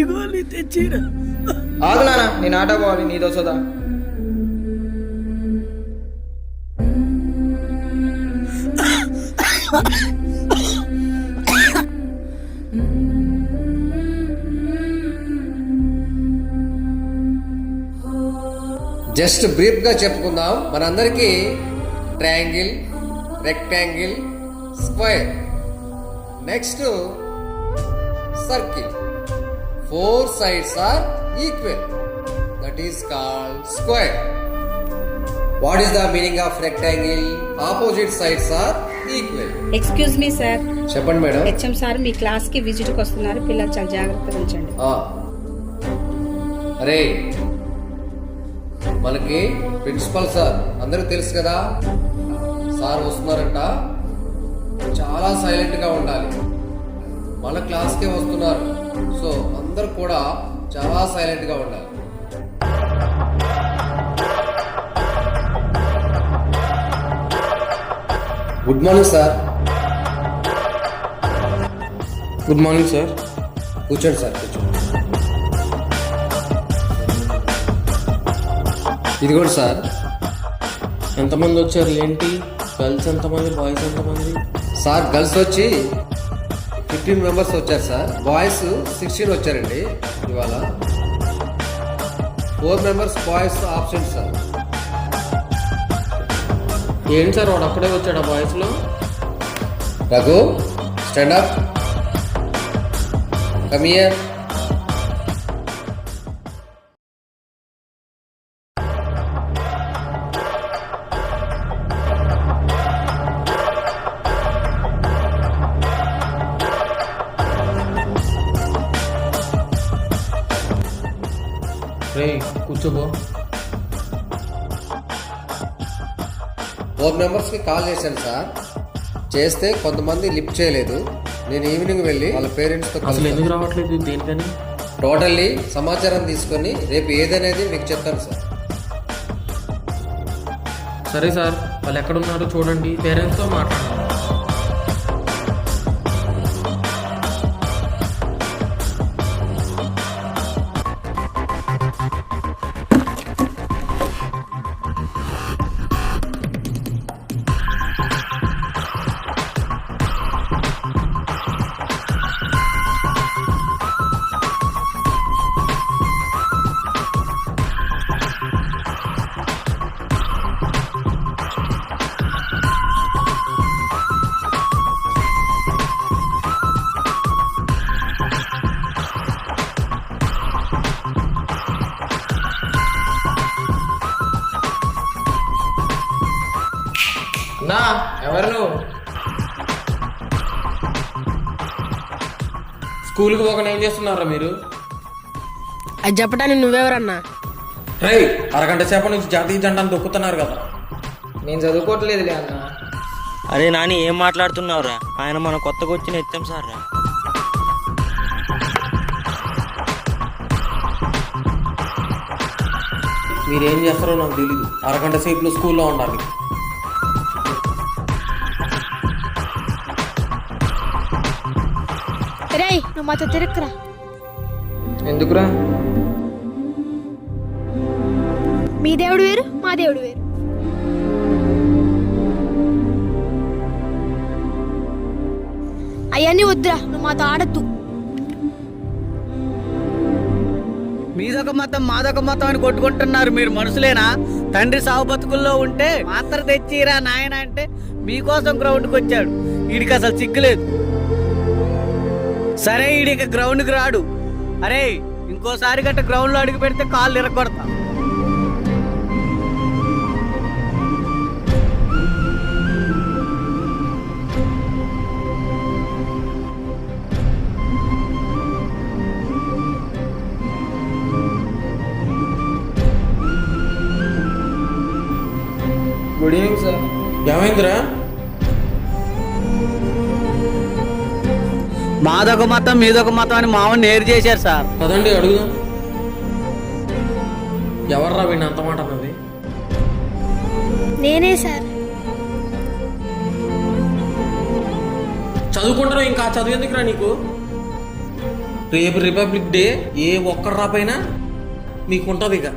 ఇగోలి తెచ్చిరా. ఆగు నాన్న, నేను ఆట పోవాలి, నీదో సోదా. జస్ట్ బ్రీఫ్గా చెప్పుకుందాం. మనందరికీ triangle, rectangle, square, next circle, 4 sides are equal. That is called square. What is the meaning of rectangle? Opposite sides are equal. Excuse me sir. చెప్పండి మేడం. హెచ్ఎం సార్ మీ క్లాస్ కి విజిట్ కి వస్తున్నారు, పిల్లలు చాలా జాగ్రత్తగా ఉంచండి. అరే, మనకి ప్రిన్సిపల్ సార్ అందరూ తెలుసు కదా, సార్ వస్తున్నారంట. చాలా సైలెంట్ గా ఉండాలి. మన క్లాస్కే వస్తున్నారు, సో అందరూ కూడా చాలా సైలెంట్ గా ఉండాలి. Good morning sir. Good morning sir. కూర్చోండి సార్, కూర్చోండి. ఇదిగోండి సార్. ఎంతమంది వచ్చారు ఏంటి? గర్ల్స్ ఎంతమంది, బాయ్స్ ఎంతమంది? సార్ గర్ల్స్ వచ్చి 15 మెంబర్స్ వచ్చారు సార్. బాయ్స్ 16 వచ్చారండి. ఇవాళ 4 మెంబర్స్ బాయ్స్ ఆబ్సెంట్ సార్. ఏంటి సార్ వాడు అక్కడే వచ్చాడు ఆ బాయ్స్లో? Raghu, stand up, come here. రే కూర్చోబో. 4 మెంబర్స్కి కాల్ చేశాను సార్. చేస్తే కొంతమంది లిఫ్ట్ చేయలేదు. నేను ఈవినింగ్ వెళ్ళి వాళ్ళ పేరెంట్స్తో అసలు ఎందుకు రావట్లేదు దేనికని? టోటల్లీ సమాచారం తీసుకొని రేపు ఏదనేది మీకు చెప్తాను సార్. సరే సార్, వాళ్ళు ఎక్కడున్నారో చూడండి, పేరెంట్స్తో మాట్లాడాలి. నా ఎవరు నువ్వు? స్కూల్కి పోకుండా ఏం చేస్తున్నారా మీరు? అది చెప్పడానికి నువ్వెవరన్నా? రై, అరగంట సేపటి నుంచి జాతీయ జెండాను దొక్కుతున్నారు కదా. నేను చదువుకోవట్లేదులే అన్న. అరే నాని, ఏం మాట్లాడుతున్నావురా? ఆయన మన కొత్తగా వచ్చిన ఎత్తాం సార్ రా. మీరేం చేస్తారో నాకు తెలీదు. అరగంట సేపులో స్కూల్లో ఉండాలి. రేయ్, నువ్వు మాతో తిరక్కరా. ఎందుకురా? మీ దేవుడు వేరు, మా దేవుడు వేరు. అవన్నీ వద్దురా, నువ్వు మాతో ఆడద్దు. మీదొక మతం మాదొక మతం అని కొట్టుకుంటున్నారు. మీరు మనుషులేనా? తండ్రి సాగు బతుకుల్లో ఉంటే మాత్ర తెచ్చిరా నాయన అంటే మీకోసం గ్రౌండ్కి వచ్చాడు. వీడికి అసలు చిక్కులేదు. సరే, వీడికి గ్రౌండ్కి రాడు. అరే, ఇంకోసారి గట్ట గ్రౌండ్లో అడుగు పెడితే కాళ్ళు ఇరగొడతా. Good evening sir. ఏమైందిరా? మాదొక మతం మీదొక మతం అని మామూలు నేరు చేశారు సార్. పదండి అడుగుదాం. ఎవర్రా వీడిని అంత మాట అన్నది? నేనే సార్. చదువుకుంటారు, ఇంకా చదువు ఎందుకురా నీకు? రేపు రిపబ్లిక్ డే ఏ ఒక్కరు రాపోయినా మీకుంటుంది ఇక.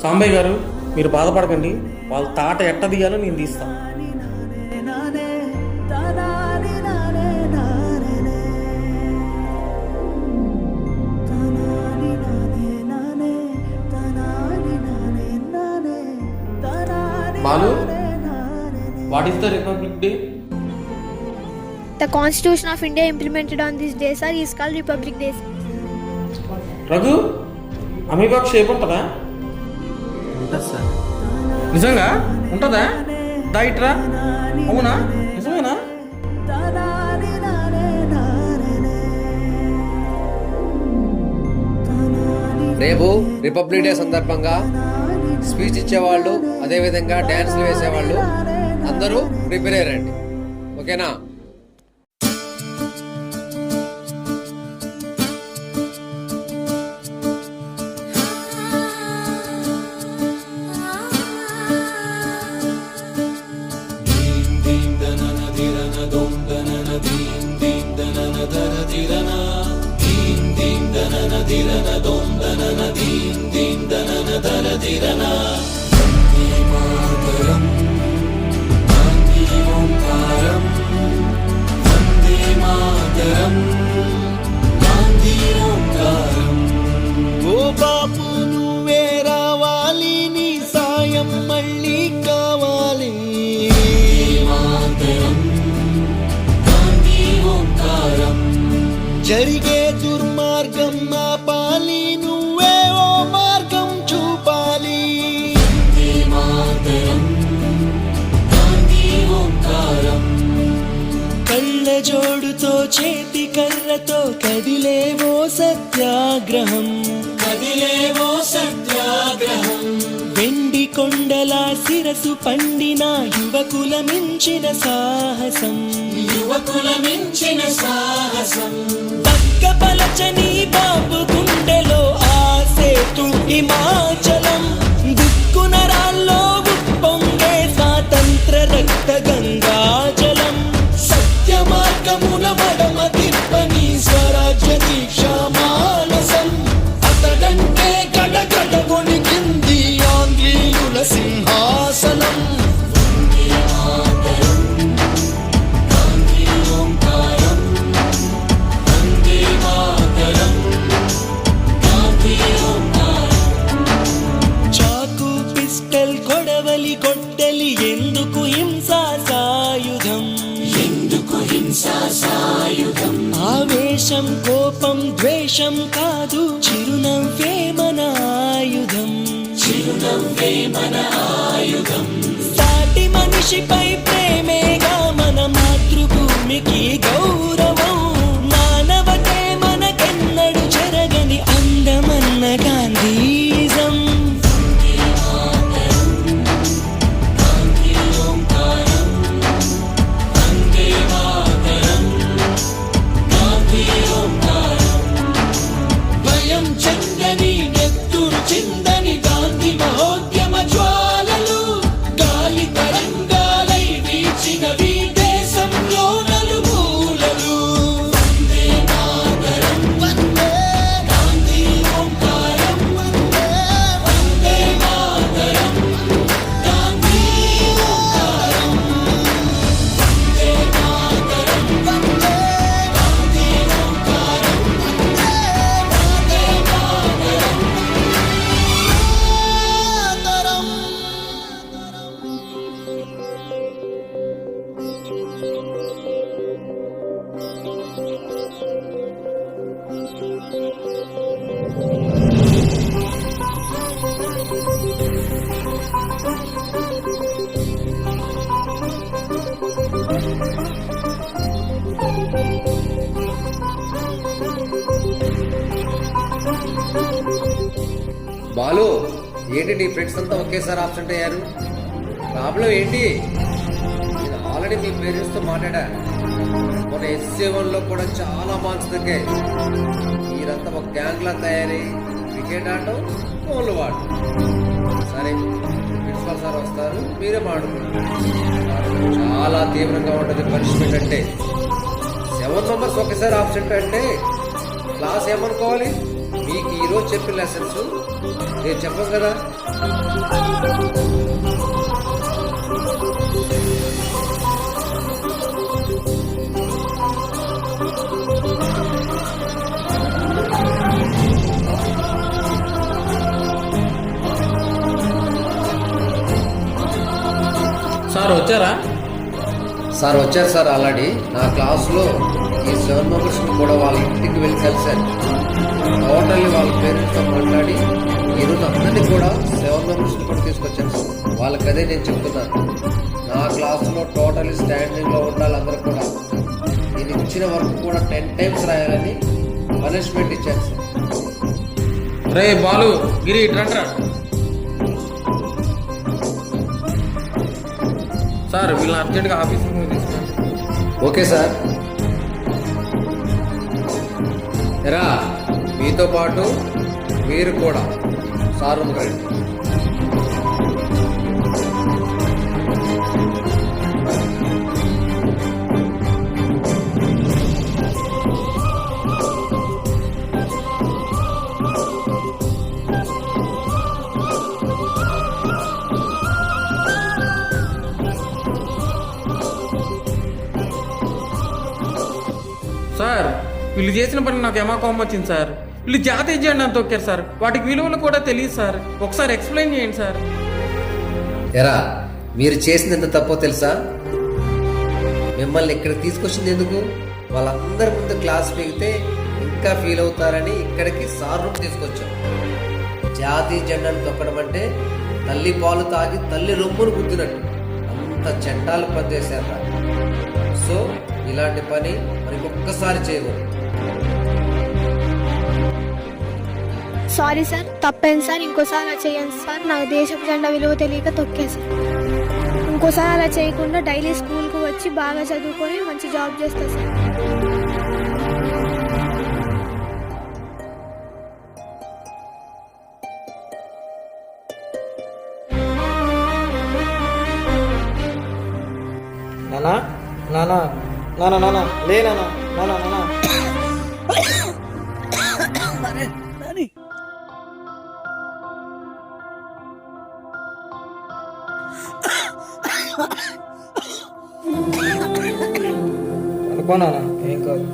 సాంబయ్య గారు మీరు బాధపడకండి, వాళ్ళ తాట ఎట్ట తీయాలో నేను తీస్తాను. Balu, what is the republic day? The Constitution of India implemented on this day, sir, is called Republic Day. Raghu, amoebic shape ఉంటుందా? ఉంటుంది సార్. నిజంగా ఉంటుందా? దాయిట్రా, అవునా? నిజమేనా? రేపు రిపబ్లిక్ డే సందర్భంగా స్పీచ్ ఇచ్చేవాళ్ళు, అదేవిధంగా డ్యాన్స్లు వేసేవాళ్ళు అందరూ ప్రిపేర్ అయ్యారండి. ఓకేనా? ఓ బాపు నువ్వే రావాలి, నీ సాయం మళ్ళీ కావాలి. జరిగే దుర్మార్గం ఆపాలి, నువ్వే ఓ మార్గం చూపాలి. కళ్ళ జోడుతో చేతి కర్రతో కదిలేవో సత్యాగ్రహం, కదిలేవో సత్యాగ్రహం. వెండి కొండల శిరసు పండిన యువకుల మించిన సాహసం, యువకుల మించిన సాహసం. పక్కపలచని బాబు గుండెలో ఆసేతు హిమాచలం, దుక్కున రాల్లో ఉప్పొంగే స్వాతంత్ర రక్త గంగాజలం. సత్య మార్గముల మడమ తిప్పని స్వరాజ్య దీక్ష మానసం. అతడంటే గడగడ గొణికింది ఆంగ్లేయుల సింహాసనం. చాకు పిస్టల్ కొడవలి కొట్టెలి ఎందుకు హింసా సాయుధం, ఎందుకు హింసా సాయుధం. ఆవేశం కోపం ద్వేషం కాదు, చిరునవ్వే మన ఆయుధం, చిరునవ్వే మన ఆయుధం. సాటి మనిషిపై ప్రేమేగా మన మాతృభూమికి గౌరవం. మానవతే మనకెన్నడు చెరగని అందమన్న గాంధీజం. భయం చెందని నెత్తురు చిందని గాంధీ మహోద్యమ జ్వాలలు, గాలి తరంగాలై వీచినవి దేశంలో నలుమూలలు. వందే మాతరం, వందే గాంధీ ఓంకారం, వందే వందే మాతరం, గాంధీ ఓంకారం. వందే మాతరం, వందే గాంధీ ఓంకారం, వందే వందే మాతరం, మాతరం. బాలు, ఏంటి నీ ఫ్రెండ్స్ అంతా ఒకేసారి ఆబ్సెంట్ అయ్యారు? ప్రాబ్లం ఏంటి? నేను ఆల్రెడీ మీ పేరెంట్స్తో మాట్లాడా. మన ఎస్సీ1లో కూడా చాలా మార్క్స్ దక్కాయి. మీరంతా ఒక గ్యాంగ్ లా తయారై క్రికెట్ ఆడటం, ఫోన్లు వాడటం. సరే, ప్రిన్సిపాల్ సార్ వస్తారు, మీరే మాట్లాడుకుంటారు. చాలా తీవ్రంగా ఉంటుంది పనిష్మెంట్ అంటే. 7 మెంబర్స్ ఒకేసారి ఆబ్సెంట్ అంటే క్లాస్ ఏమనుకోవాలి? మీకు ఈరోజు చెప్పిన లెసన్స్ నేను చెప్పను కదా. సార్ వచ్చారా? సార్ వచ్చారు సార్. ఆల్రెడీ నా క్లాస్లో ఈ 7 మెంబర్స్ని కూడా వాళ్ళ ఇంటికి వెళ్ళి కలిశాను. టోటల్లీ వాళ్ళ పేరెంట్స్తో మాట్లాడి ఈరోజు అందరినీ కూడా 7 మెంబర్స్ని కూడా తీసుకొచ్చాను సార్. వాళ్ళకి అదే నేను చెప్తున్నాను. నా క్లాస్లో టోటల్లీ స్టాండింగ్లో ఉండాలి అందరూ కూడా. నేను ఇచ్చిన వర్క్ కూడా 10 టైమ్స్ రాయాలని పనిష్మెంట్ ఇచ్చాను సార్. రే బాలు, గిరి ఇట్రంట్రా. సార్ వీళ్ళని అర్జెంట్గా ఆఫీస్కి తీసుకున్నాను. Okay sir. ఎరా మీతో పాటు మీరు కూడా సార్ రూమ్కి రండి. సార్ వీళ్ళు చేసిన పని నాకు ఏమా కోపం వచ్చింది సార్. వీళ్ళు జాతీయ జెండా తొక్కారు సార్. వాటికి విలువలు కూడా తెలియదు సార్. ఒకసారి ఎక్స్ప్లెయిన్ చేయండి సార్. ఎరా మీరు చేసింది ఎంత తప్పో తెలుసా? మిమ్మల్ని ఇక్కడ తీసుకొచ్చింది ఎందుకు? వాళ్ళందరి ముందు క్లాస్ పీకితే ఇంకా ఫీల్ అవుతారని ఇక్కడికి సార్ రూమ్ తీసుకొచ్చాం. జాతీయ జెండాను తొక్కడం అంటే తల్లి పాలు తాగి తల్లి రొమ్మును గుద్దినట్టు. అంత చండాలు పనిచేశారు. సో ఇలాంటి పని మరికొక్కసారి చేయకూడదు. సారీ సార్, తప్పైంది సార్. ఇంకోసారి అలా చేయండి సార్. నాకు దేశపు జెండా విలువ తెలియక తొక్కేసారు. ఇంకోసారి అలా చేయకుండా డైలీ స్కూల్కి వచ్చి బాగా చదువుకొని మంచి జాబ్ చేస్తా సార్. నానా నానా నానా నానా లే నానా నానా నానా. అనుకో నానా, ఏం కాదు.